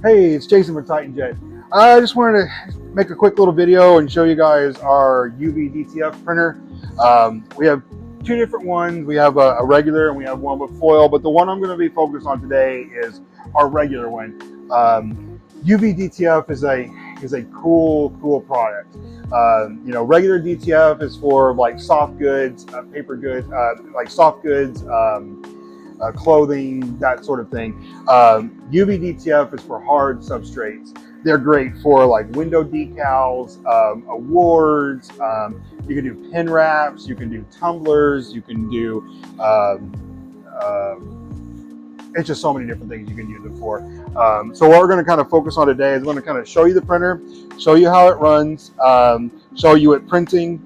Hey, it's Jason with Titan Jet. I just wanted to make a quick little video and show you guys our UVDTF printer. We have two different ones. We have a regular and we have one with foil, but the one I'm going to be focused on today is our regular one. UVDTF is a cool product. Regular DTF is for like soft goods, paper goods, like soft goods, clothing, that sort of thing. UVDTF is for hard substrates. They're great for like window decals, awards. You can do pen wraps, you can do tumblers, you can do, it's just so many different things you can use it for. So what we're going to kind of focus on today is I'm going to kind of show you the printer, show you how it runs, show you it printing,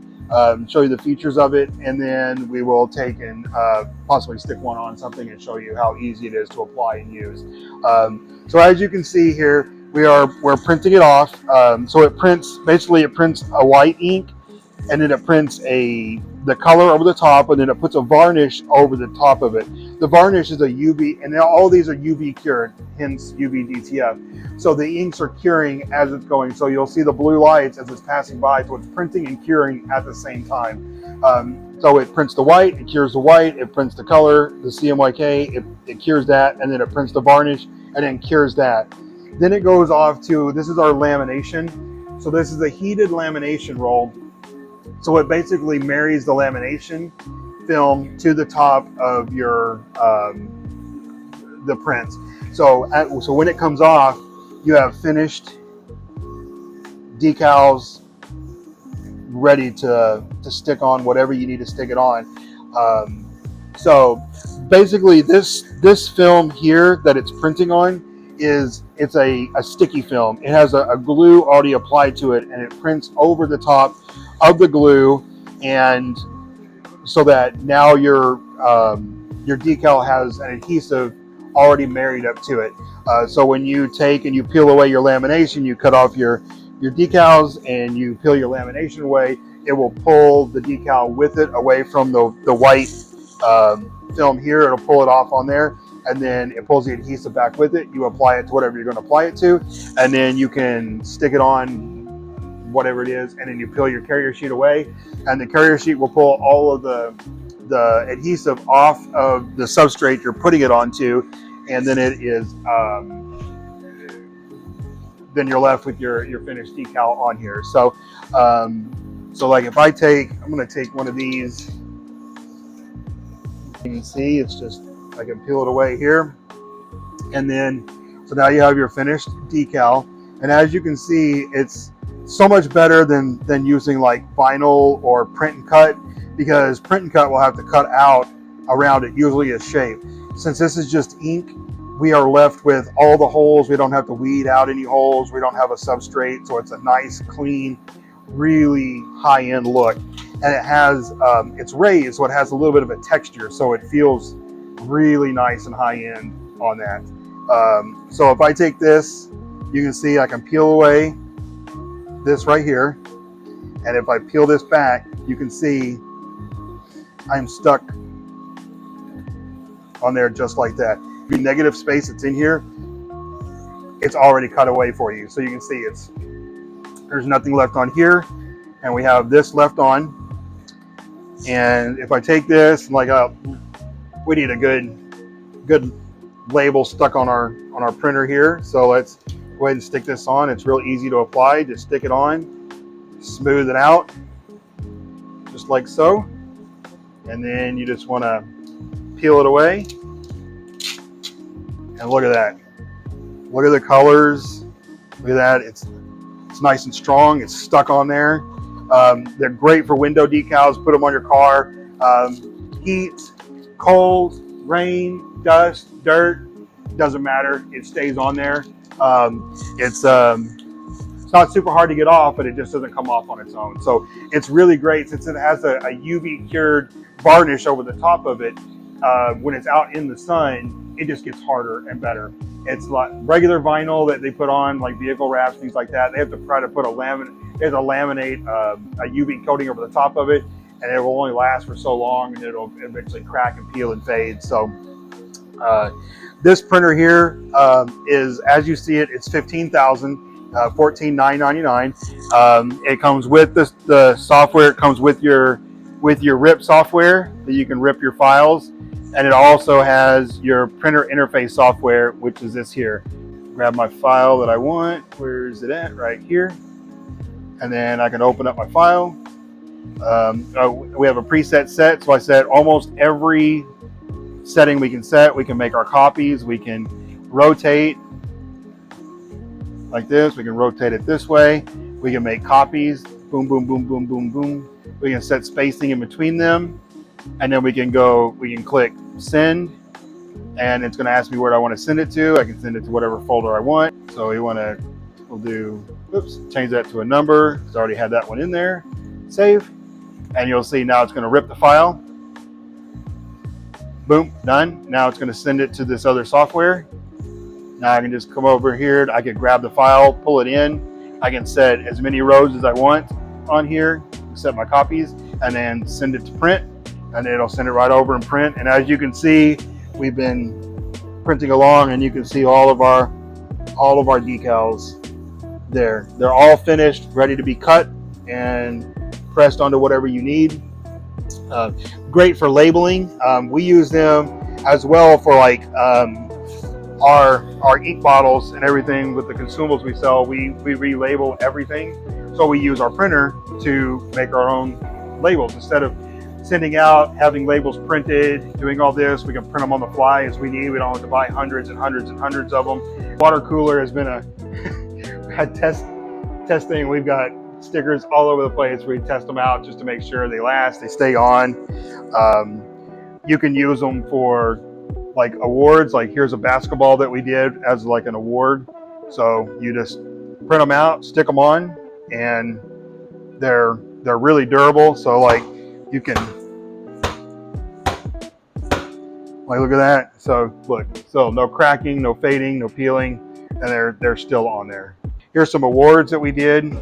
show you the features of it, and then we will take and possibly stick one on something and show you how easy it is to apply and use. So as you can see here, we're printing it off. So it prints a white ink, and then it prints the color over the top, and then it puts a varnish over the top of it. The varnish is a UV, and all these are UV cured, hence UVDTF. So the inks are curing as it's going. So you'll see the blue lights as it's passing by. So it's printing and curing at the same time. So it prints the white, it cures the white, it prints the color, the CMYK, it cures that, and then it prints the varnish, and then cures that. Then it goes off to, this is our lamination. So this is a heated lamination roll. So it basically marries the lamination film to the top of your the prints. So when it comes off, you have finished decals ready to stick on whatever you need to stick it on. So basically, this film here that it's printing on it's a sticky film. It has a glue already applied to it, and it prints over the top of the glue, and so that now your decal has an adhesive already married up to it. So when you take and you peel away your lamination, you cut off your decals and you peel your lamination away, it will pull the decal with it away from the white film here. It'll pull it off on there, and then it pulls the adhesive back with it. You apply it to whatever you're going to apply it to, and then you can stick it on whatever it is, and then you peel your carrier sheet away, and the carrier sheet will pull all of the adhesive off of the substrate you're putting it onto, and then it is then you're left with your finished decal on here. So so like if I'm going to take one of these, you can see it's just, I can peel it away here, and then so now you have your finished decal. And as you can see, it's so much better than using like vinyl or print and cut, because print and cut will have to cut out around it, usually a shape. Since this is just ink, we are left with all the holes. We don't have to weed out any holes. We don't have a substrate, so it's a nice, clean, really high-end look. And it has, it's raised, so it has a little bit of a texture, so it feels really nice and high-end on that. So if I take this, you can see I can peel away this right here, and if I peel this back, you can see I'm stuck on there just like that. The negative space that's in here, it's already cut away for you, so you can see there's nothing left on here, and we have this left on. And if I take this, like we need a good label stuck on our printer here, so let's go ahead and stick this on. It's real easy to apply. Just stick it on, smooth it out, just like so. And then you just want to peel it away. And look at that. Look at the colors. Look at that. It's nice and strong. It's stuck on there. They're great for window decals. Put them on your car. Heat, cold, rain, dust, dirt, doesn't matter. It stays on there. It's not super hard to get off, but it just doesn't come off on its own. So it's really great since it has a UV cured varnish over the top of it. When it's out in the sun, it just gets harder and better. It's like regular vinyl that they put on, like vehicle wraps, things like that. They have to try to put they have to laminate a UV coating over the top of it, and it will only last for so long, and it'll eventually crack and peel and fade. So This printer here is, as you see it, it's $15,000, $14,999. It comes with the software. It comes with your RIP software that you can rip your files, and it also has your printer interface software, which is this here. Grab my file that I want. Where is it at? Right here. And then I can open up my file. We have a preset set, so I set almost every setting we can set. We can make our copies. We can rotate like this. We can rotate it this way. We can make copies. Boom, boom, boom, boom, boom, boom. We can set spacing in between them, and then we can click send, and it's going to ask me where I want to send it to. I can send it to whatever folder I want. So we'll do, change that to a number. It's already had that one in there. Save, and you'll see now it's going to rip the file. Boom, done. Now it's going to send it to this other software. Now I can just come over here. I can grab the file, pull it in. I can set as many rows as I want on here, set my copies, and then send it to print, and it'll send it right over and print. And as you can see, we've been printing along, and you can see all of our decals there. They're all finished, ready to be cut and pressed onto whatever you need. Great for labeling. We use them as well for like our ink bottles and everything. With the consumables we sell, we relabel everything. So we use our printer to make our own labels. Instead of sending out, having labels printed, doing all this, we can print them on the fly as we need. We don't have to buy hundreds and hundreds and hundreds of them. Water cooler has been a testing. We've got stickers all over the place. We test them out just to make sure they last, they stay on. You can use them for like awards. Like here's a basketball that we did as like an award. So you just print them out, stick them on, and they're really durable. So like you can, like look at that. So look, so no cracking, no fading, no peeling, and they're still on there. Here's some awards that we did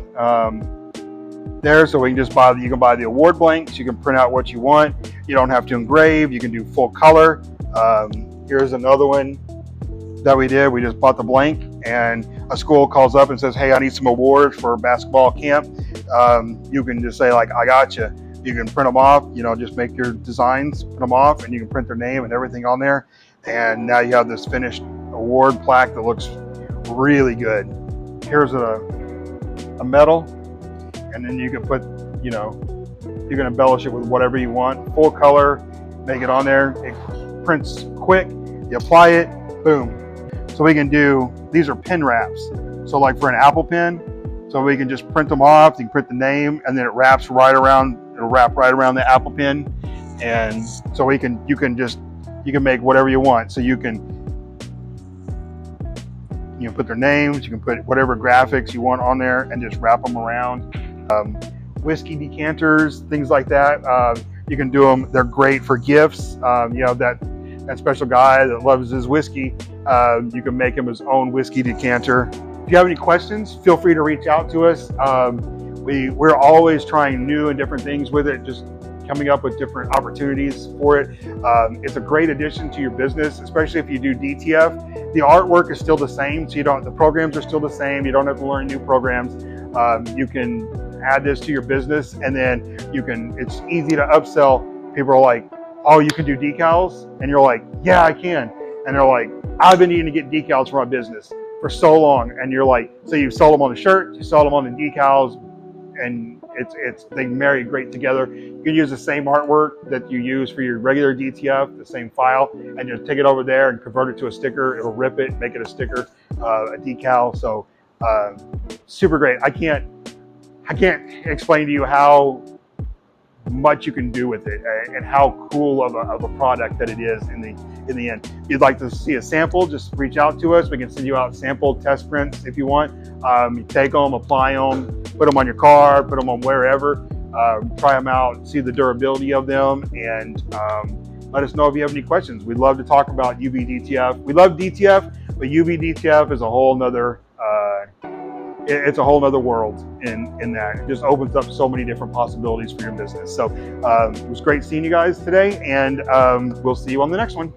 there. So we can just you can buy the award blanks. You can print out what you want. You don't have to engrave. You can do full color. Here's another one that we did. We just bought the blank, and a school calls up and says, hey, I need some awards for basketball camp. You can just say like, I got you. You can print them off, just make your designs, print them off, and you can print their name and everything on there. And now you have this finished award plaque that looks really good. Here's a medal, and then you can put, you can embellish it with whatever you want. Full color, make it on there. It prints quick. You apply it, boom. So we can do, these are pen wraps. So like for an Apple pen, so we can just print them off. You can print the name, and then it wraps right around. It'll wrap right around the Apple pen, and so you can make whatever you want. So you can put their names. You can put whatever graphics you want on there, and just wrap them around. Whiskey decanters, things like that. You can do them. They're great for gifts. That special guy that loves his whiskey, you can make him his own whiskey decanter. If you have any questions, feel free to reach out to us. We're always trying new and different things with it, just coming up with different opportunities for it. It's a great addition to your business, especially if you do DTF. The artwork is still the same, so the programs are still the same. You don't have to learn new programs. You can add this to your business, and then it's easy to upsell. People are like, oh, you can do decals? And you're like, yeah, I can. And they're like, I've been needing to get decals for my business for so long. And you're like, so you sell them on the shirt, you sell them on the decals, and they marry great together. You can use the same artwork that you use for your regular DTF, the same file, and just take it over there and convert it to a sticker. It'll rip it, make it a sticker, a decal. So super great. I can't explain to you how much you can do with it and how cool of a product that it is in the end. If you'd like to see a sample, just reach out to us. We can send you out sample test prints if you want. You take them, apply them, put them on your car, put them on wherever, try them out, see the durability of them, and let us know if you have any questions. We'd love to talk about UVDTF. We love DTF, but UVDTF is a whole nother it's a whole nother world in that. It just opens up so many different possibilities for your business. So it was great seeing you guys today, and we'll see you on the next one.